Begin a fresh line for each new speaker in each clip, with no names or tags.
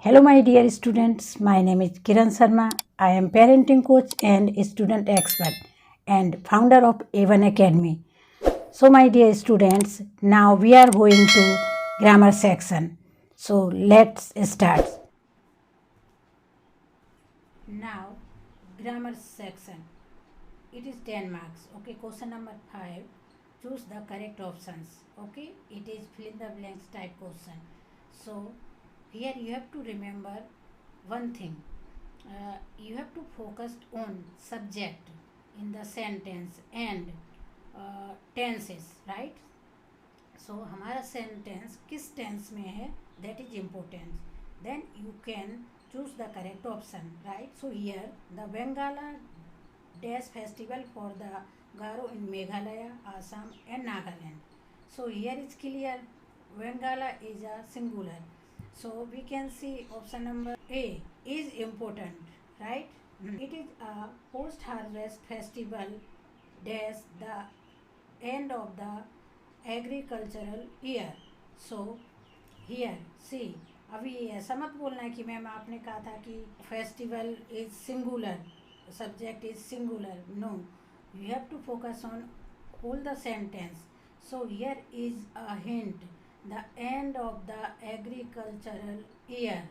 Hello, my dear students. My name is Kiran Sharma. I am parenting coach and student expert and founder of A1 Academy. So, my dear students, now we are going to grammar section. So, let's start. Now, grammar section. It is 10 marks. Okay, question number 5. Choose the correct options. Okay, it is fill in the blanks type question. So, here you have to remember one thing. You have to focus on subject in the sentence and tenses, right? So हमारा sentence किस tense में है, that is important. Then you can choose the correct option, right? So here the Bengala Dash festival for the Garo in Meghalaya, Assam and Nagaland. So here is clear, Bengala is a singular. So we can see option number A is important, right? It is a post-harvest festival dash the end of the agricultural year. So here see, अभी ऐसा मत बोलना है कि ma'am आपने कहा था कि festival is singular, subject is singular. No, you have to focus on whole the sentence. So here is a hint, the end of the agricultural year.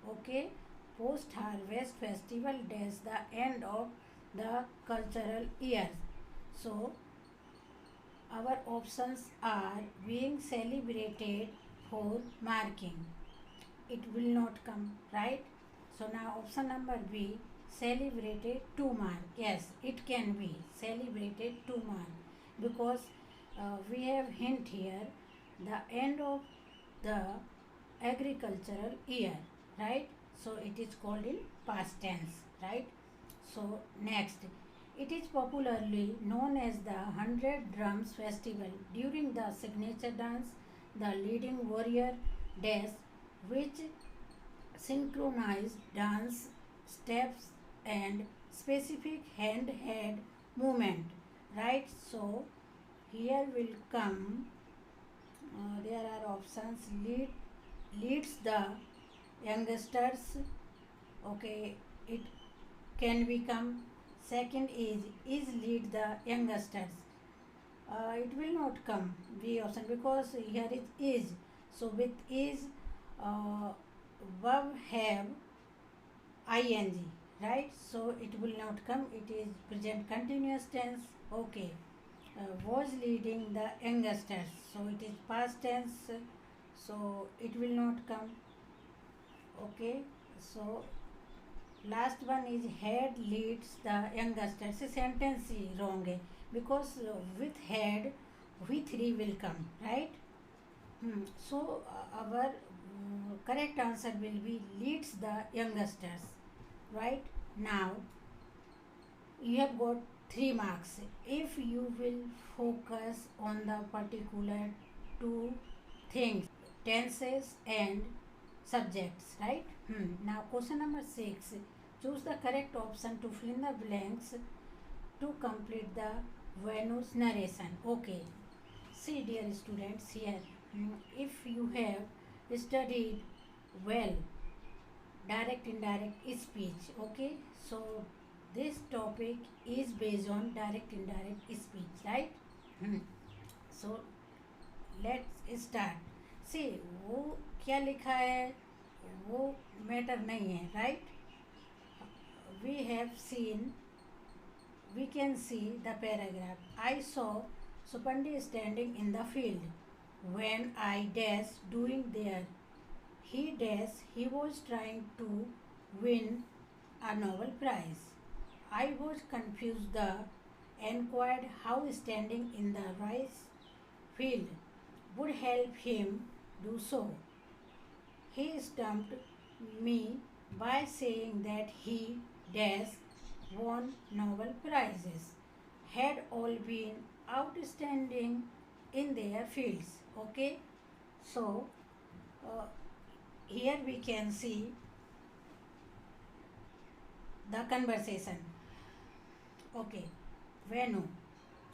Okay, post harvest festival dash the end of the cultural year. So our options are being celebrated for marking. It will not come, right? So now option number B, celebrated 2 mark. Yes, it can be celebrated 2 mark because we have hint here, the end of the agricultural year, right? So it is called in past tense, right? So next, it is popularly known as the 100 drums festival. During the signature dance, the leading warrior dash, which synchronized dance steps and specific hand movement, right? So here will come, there are options, leads the youngsters. Okay, it can become. Second is lead the youngsters. It will not come B option because here it is. So with is, verb have ing, right? So it will not come. It is present continuous tense. Okay, was leading the youngsters. So it is past tense. So it will not come. Okay, so last one is head leads the youngsters. से sentence ही wrong है because with head V3 will come, right? So our correct answer will be leads the youngsters, right? Now you have got 3 marks if you will focus on the particular two things, tenses and subjects, right? Now question number 6, choose the correct option to fill in the blanks to complete the Venus narration. Okay, see dear students, here if you have studied well direct indirect speech, okay, so this topic is based on direct indirect speech, right? So let's start. See, वो क्या लिखा है वो matter नहीं है, right? We have seen, we can see the paragraph. I saw Supandi standing in the field when I dash doing there. He was trying to win a Nobel Prize. I was confused, the inquired how standing in the rice field would help him do so. He stumped me by saying that he dash won Nobel Prizes, had all been outstanding in their fields. Okay, so uh, here we can see the conversation. Okay, Venu,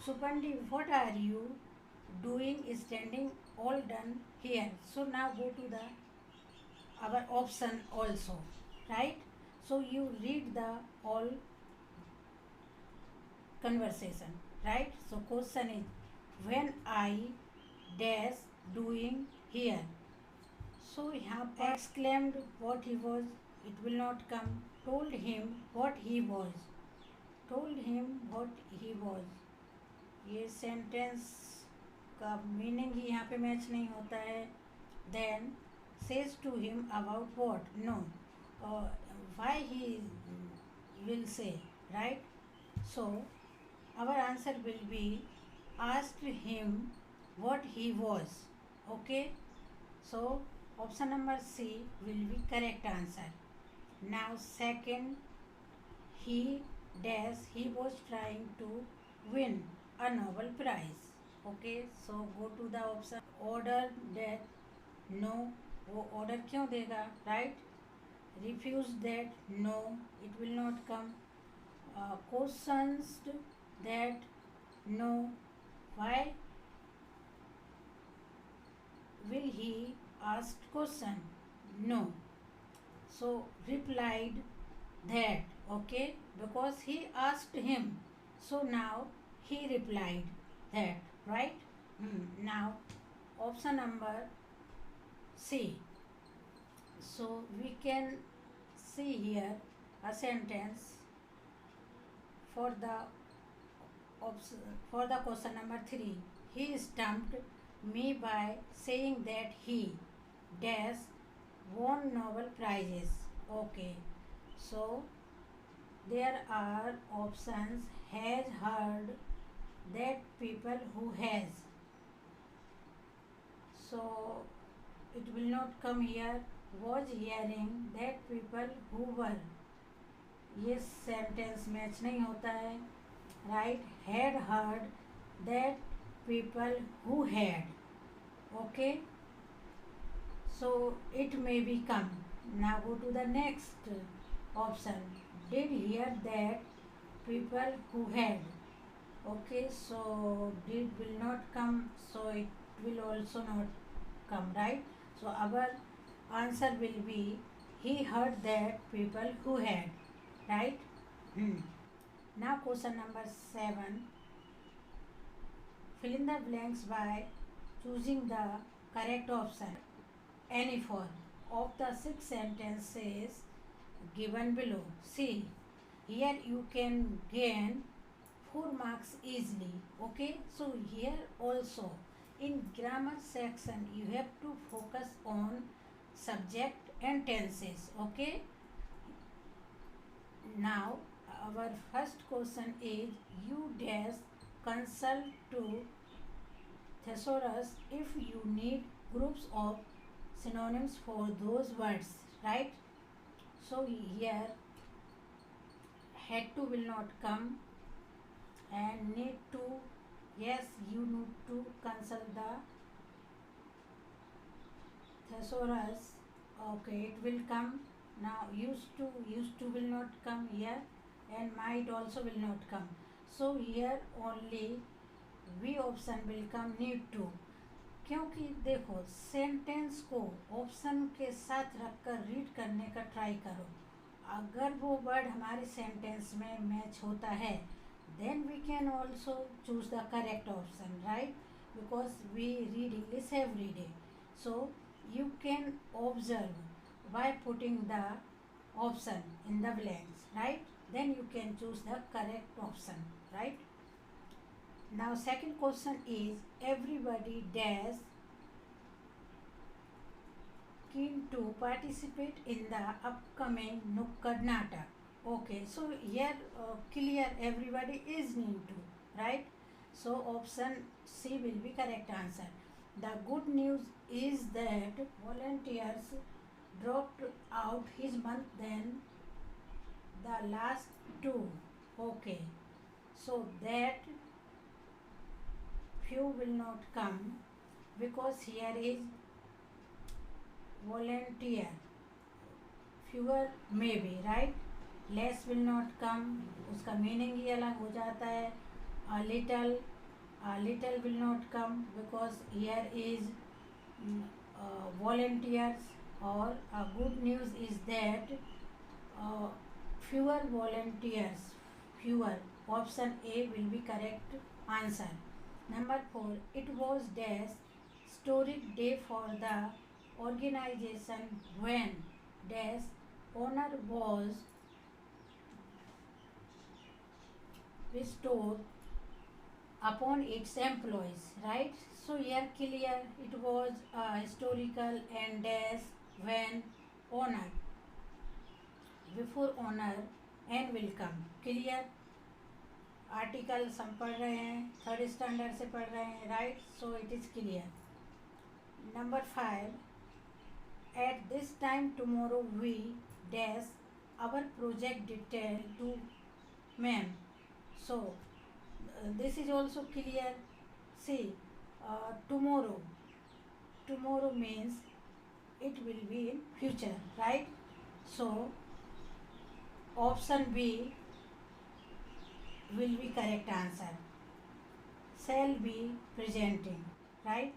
Supandi, what are you doing standing all done here? So now go to the our option also, right? So you read the all conversation, right? So question is when I dash doing here. So यहाँ पर exclaimed what he was, it will not come. Told him what he was, told him what he was. ये sentence का meaning ही यहाँ पे match नहीं होता है. Then says to him about what, no, why he will say, right? So our answer will be asked him what he was. Okay, so option number C will be correct answer. Now second, he dash he was trying to win a Nobel Prize. Okay, so go to the option. Order that, no, वो order क्यों देगा, right? Refuse that, no, it will not come. Questions that, no, why will he ask question, no. So replied that, okay, because he asked him, so now he replied that, right? Now option number C. So we can see here a sentence for the question number 3. He stumped me by saying that he dash won Nobel Prizes. Okay, so there are options: has heard, that people who has. So it will not come here. Was hearing, that people who were. ये sentence match नहीं होता है, right? Had heard, that people who had. Okay, so it may be come. Now go to the next option. Did hear that people who had. Okay, so did will not come, so it will also not come, right? So our answer will be he heard that people who had, right? Now question number 7. Fill in the blanks by choosing the correct option. Any four of the 6 sentences given below. See, here you can gain 4 marks easily. Okay, so here also in grammar section you have to focus on subject and tenses. Okay, now our first question is you dash consult to thesaurus if you need groups of synonyms for those words, right? So here had to will not come, and need to, yes, you need to consult the thesaurus. Okay, it will come. Now used to will not come here, and might also will not come. So here only B option will come, need to. क्योंकि देखो sentence को option के साथ रखकर read करने का try करो. अगर वो वर्ड हमारे सेंटेंस में मैच होता है then we can also choose the correct option, right? Because we read English every day, so you can observe by putting the option in the blanks, right? Then you can choose the correct option, right? Now second question is everybody dash keen to participate in the upcoming Nukkad Natak. Okay, so here clear everybody is need to, right? So option C will be correct answer. The good news is that volunteers dropped out his month than the last two. Okay, so that few will not come because here is volunteer. Fewer may be, right? Less will not come, उसका meaning ही अलग हो जाता है. A little will not come because here is volunteers. or a good news is that fewer volunteers, fewer. Option A will be correct answer. Number 4, it was dash historic day for the organization when dash honor was bestowed upon its employees, right? So here clear it was historical and dash when honor, before honor and will come. Clear? Articles हम पढ़ रहे हैं, third standard से पढ़ रहे हैं, right? So it is clear. Number 5, at this time tomorrow we dash our project detail to ma'am. So this is also clear. See, tomorrow means it will be in future, right? So option B will be correct answer. Shall be presenting, right?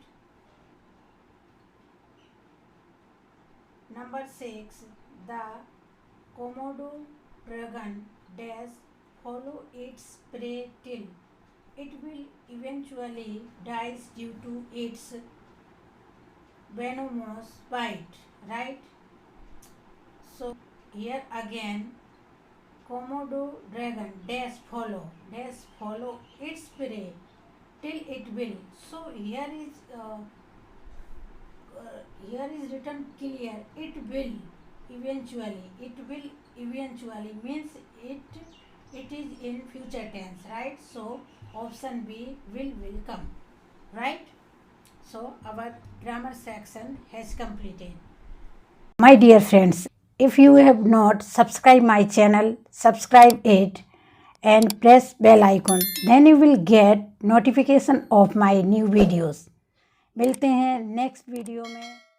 Number 6, the Komodo dragon dash follow its prey till it will eventually dies due to its venomous bite, right? So here again, Komodo dragon dash follow its prey till it will. So here is written clear. It will eventually means it is in future tense, right? So option B will come, right? So our grammar section has completed. My dear friends, if you have not subscribed my channel, subscribe it and press bell icon. Then you will get notification of my new videos. मिलते हैं next video में.